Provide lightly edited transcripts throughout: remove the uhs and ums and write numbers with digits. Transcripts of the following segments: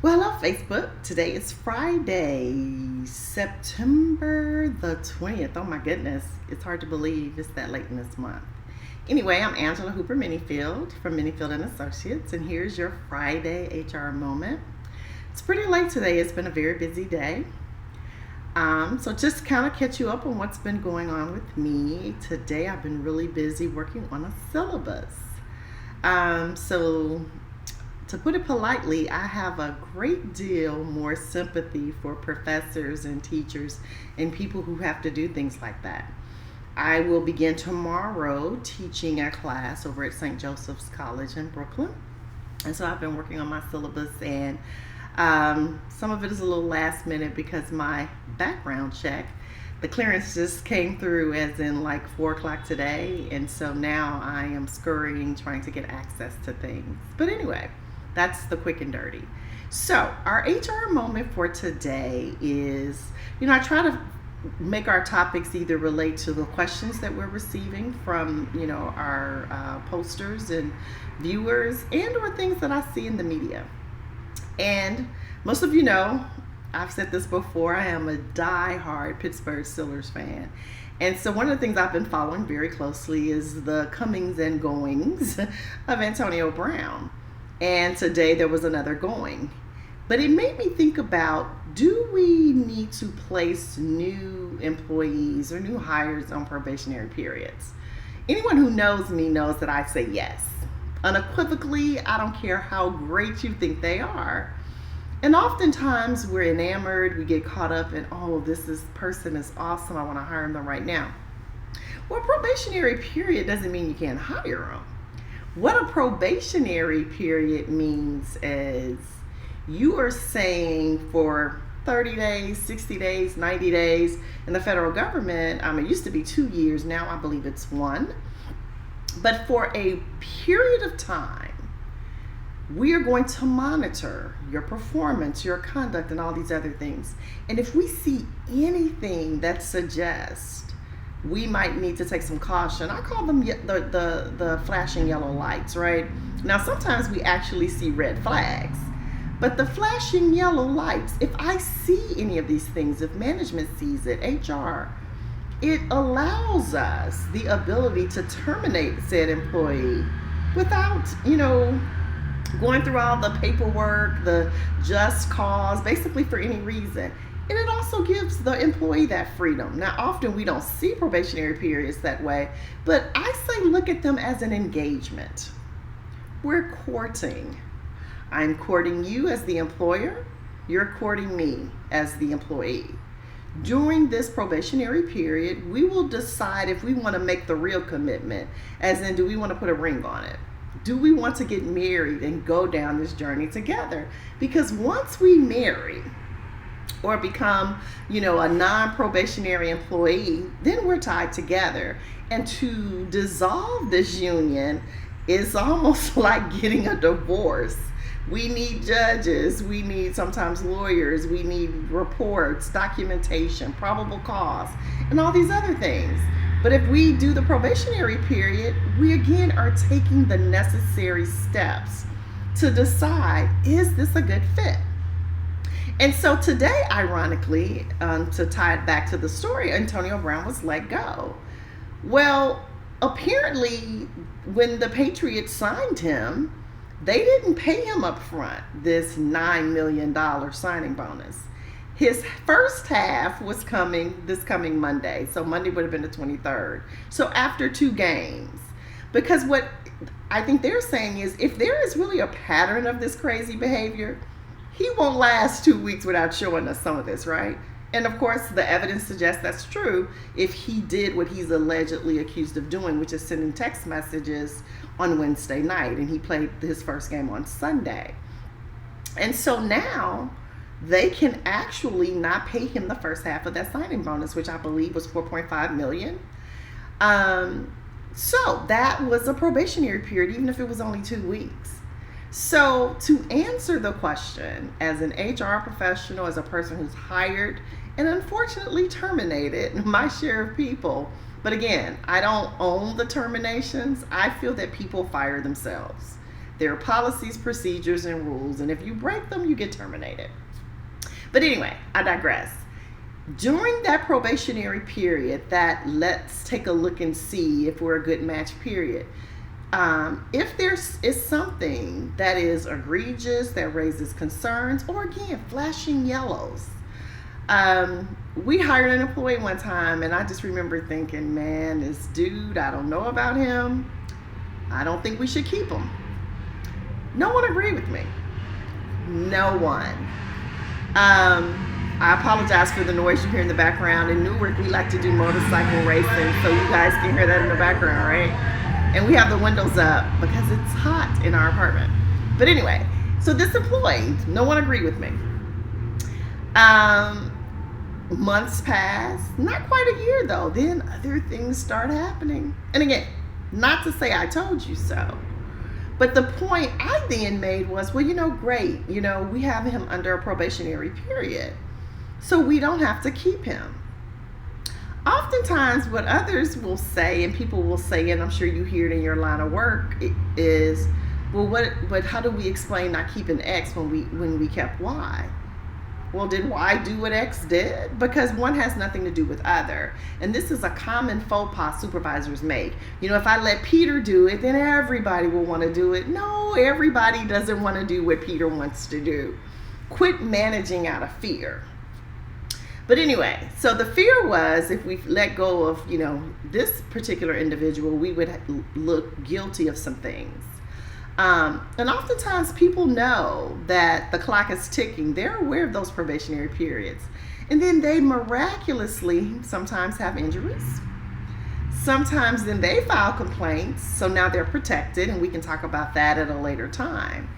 Well, hello, Facebook. Today is Friday, September the 20th. Oh my goodness, it's hard to believe it's that late in this month. Anyway, I'm Angela Hooper-Menifield from Menifield Associates, and here's your Friday HR Moment. It's pretty late today. It's been a very busy day. So just kind of catch you up on what's been going on with me. Today I've been really busy working on a syllabus. So to put it politely, I have a great deal more sympathy for professors and teachers and people who have to do things like that. I will begin tomorrow teaching a class over at St. Joseph's College in Brooklyn. And so I've been working on my syllabus, and some of it is a little last minute because my background check, the clearance just came through as in like 4 o'clock today. And so now I am scurrying, trying to get access to things. But anyway, that's the quick and dirty. So our HR moment for today is, I try to make our topics either relate to the questions that we're receiving from, our posters and viewers, and or things that I see in the media. And most of you know, I've said this before, I am a die-hard Pittsburgh Steelers fan. And so one of the things I've been following very closely is the comings and goings of Antonio Brown. And today there was another going. But it made me think about, do we need to place new employees or new hires on probationary periods? Anyone who knows me knows that I say yes. Unequivocally, I don't care how great you think they are. And oftentimes we're enamored, we get caught up in, this person is awesome, I want to hire them right now. Well, probationary period doesn't mean you can't hire them. What a probationary period means is you are saying for 30 days, 60 days, 90 days, in the federal government, it used to be 2 years, now I believe it's 1. But for a period of time, we are going to monitor your performance, your conduct, and all these other things. And if we see anything that suggests we might need to take some caution, I call them the flashing yellow lights, right? Now, sometimes we actually see red flags, but the flashing yellow lights, if I see any of these things, if management sees it, HR, it allows us the ability to terminate said employee without, going through all the paperwork, the just cause, basically for any reason. And it also gives the employee that freedom. Now, often we don't see probationary periods that way, but I say look at them as an engagement. We're courting. I'm courting you as the employer. You're courting me as the employee. During this probationary period, we will decide if we want to make the real commitment, as in, do we want to put a ring on it? Do we want to get married and go down this journey together? Because once we marry or become, a non-probationary employee, then we're tied together. And to dissolve this union is almost like getting a divorce. We need judges, we need sometimes lawyers, we need reports, documentation, probable cause, and all these other things. But if we do the probationary period, we again are taking the necessary steps to decide, is this a good fit? And so today, ironically, to tie it back to the story, Antonio Brown was let go. Well, apparently, when the Patriots signed him, they didn't pay him up front this $9 million signing bonus. His first half was this coming Monday. So Monday would have been the 23rd. So after 2 games. Because what I think they're saying is, if there is really a pattern of this crazy behavior, he won't last 2 weeks without showing us some of this, right? And of course, the evidence suggests that's true if he did what he's allegedly accused of doing, which is sending text messages on Wednesday night, and he played his first game on Sunday. And so now they can actually not pay him the first half of that signing bonus, which I believe was $4.5 million. So that was a probationary period, even if it was only 2 weeks. So to answer the question, as an HR professional, as a person who's hired and unfortunately terminated my share of people, but again, I don't own the terminations. I feel that people fire themselves. There are policies, procedures, and rules, and if you break them, you get terminated. But anyway, I digress. During that probationary period, that let's take a look and see if we're a good match period, if there is something that is egregious, that raises concerns, or again, flashing yellows. We hired an employee one time, and I just remember thinking, man, this dude, I don't know about him. I don't think we should keep him. No one agreed with me. No one. I apologize for the noise you hear in the background. In Newark, we like to do motorcycle racing, so you guys can hear that in the background, right? And we have the windows up because it's hot in our apartment. But anyway, so this employee, no one agreed with me. Months passed, not quite a year though. Then other things start happening. And again, not to say I told you so, but the point I then made was, well, great. We have him under a probationary period, so we don't have to keep him. Oftentimes what others will say, and people will say, and I'm sure you hear it in your line of work, is, well, but how do we explain not keeping X when we kept Y? Well, did Y do what X did? Because one has nothing to do with other. And this is a common faux pas supervisors make. If I let Peter do it, then everybody will want to do it. No, everybody doesn't want to do what Peter wants to do. Quit managing out of fear. But anyway, so the fear was if we let go of, this particular individual, we would look guilty of some things. And oftentimes people know that the clock is ticking. They're aware of those probationary periods. And then they miraculously sometimes have injuries. Sometimes then they file complaints. So now they're protected, and we can talk about that at a later time.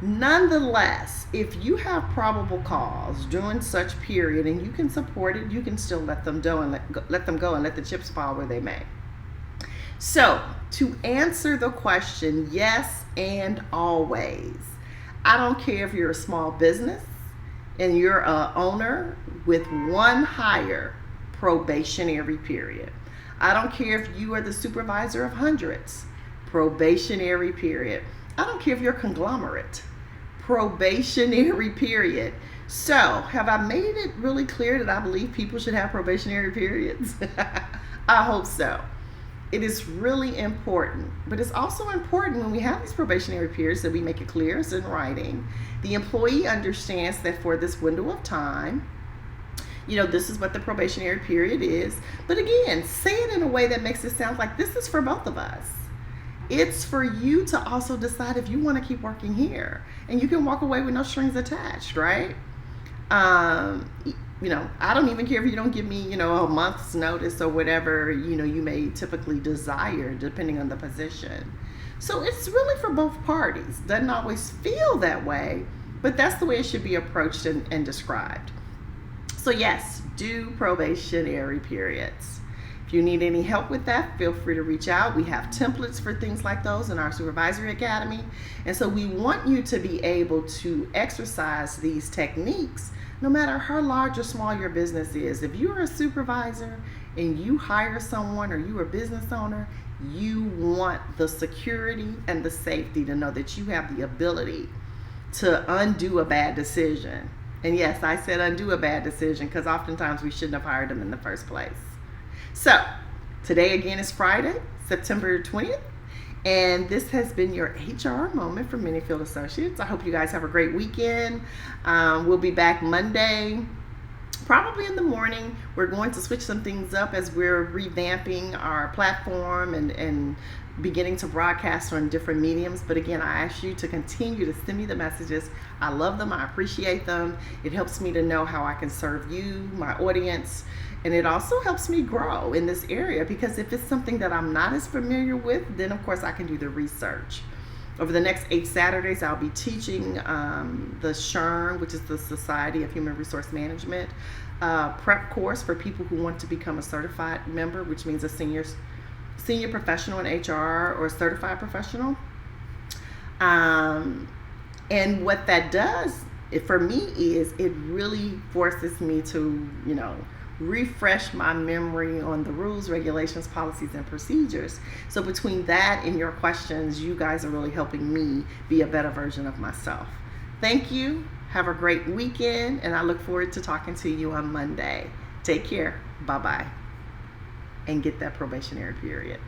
Nonetheless, if you have probable cause during such period and you can support it, you can still let them go and let the chips fall where they may. So, to answer the question, yes and always. I don't care if you're a small business and you're an owner with one hire, probationary period. I don't care if you are the supervisor of hundreds, probationary period. I don't care if you're a conglomerate, probationary period. So, have I made it really clear that I believe people should have probationary periods? I hope so. It is really important, but it's also important when we have these probationary periods that we make it clear, it's in writing. The employee understands that for this window of time, this is what the probationary period is. But again, say it in a way that makes it sound like this is for both of us. It's for you to also decide if you want to keep working here, and you can walk away with no strings attached, right? I don't even care if you don't give me, a month's notice or whatever, you may typically desire depending on the position. So it's really for both parties. Doesn't always feel that way, but that's the way it should be approached and described. So yes, do probationary periods. If you need any help with that, feel free to reach out. We have templates for things like those in our Supervisory Academy. And so we want you to be able to exercise these techniques no matter how large or small your business is. If you're a supervisor and you hire someone, or you're a business owner, you want the security and the safety to know that you have the ability to undo a bad decision. And yes, I said undo a bad decision because oftentimes we shouldn't have hired them in the first place. So today again is Friday, September 20th. And this has been your HR Moment from Menifield Associates. I hope you guys have a great weekend. We'll be back Monday, probably in the morning. We're going to switch some things up as we're revamping our platform and beginning to broadcast on different mediums. But again, I ask you to continue to send me the messages. I love them. I appreciate them. It helps me to know how I can serve you, my audience. And it also helps me grow in this area, because if it's something that I'm not as familiar with, then of course I can do the research. Over the next 8 Saturdays, I'll be teaching the SHRM, which is the Society of Human Resource Management, prep course for people who want to become a certified member, which means a senior professional in HR or a certified professional. And what that does for me is it really forces me to, refresh my memory on the rules, regulations, policies, and procedures. So between that and your questions, you guys are really helping me be a better version of myself. Thank you. Have a great weekend, and I look forward to talking to you on Monday. Take care. Bye-bye. And get that probationary period.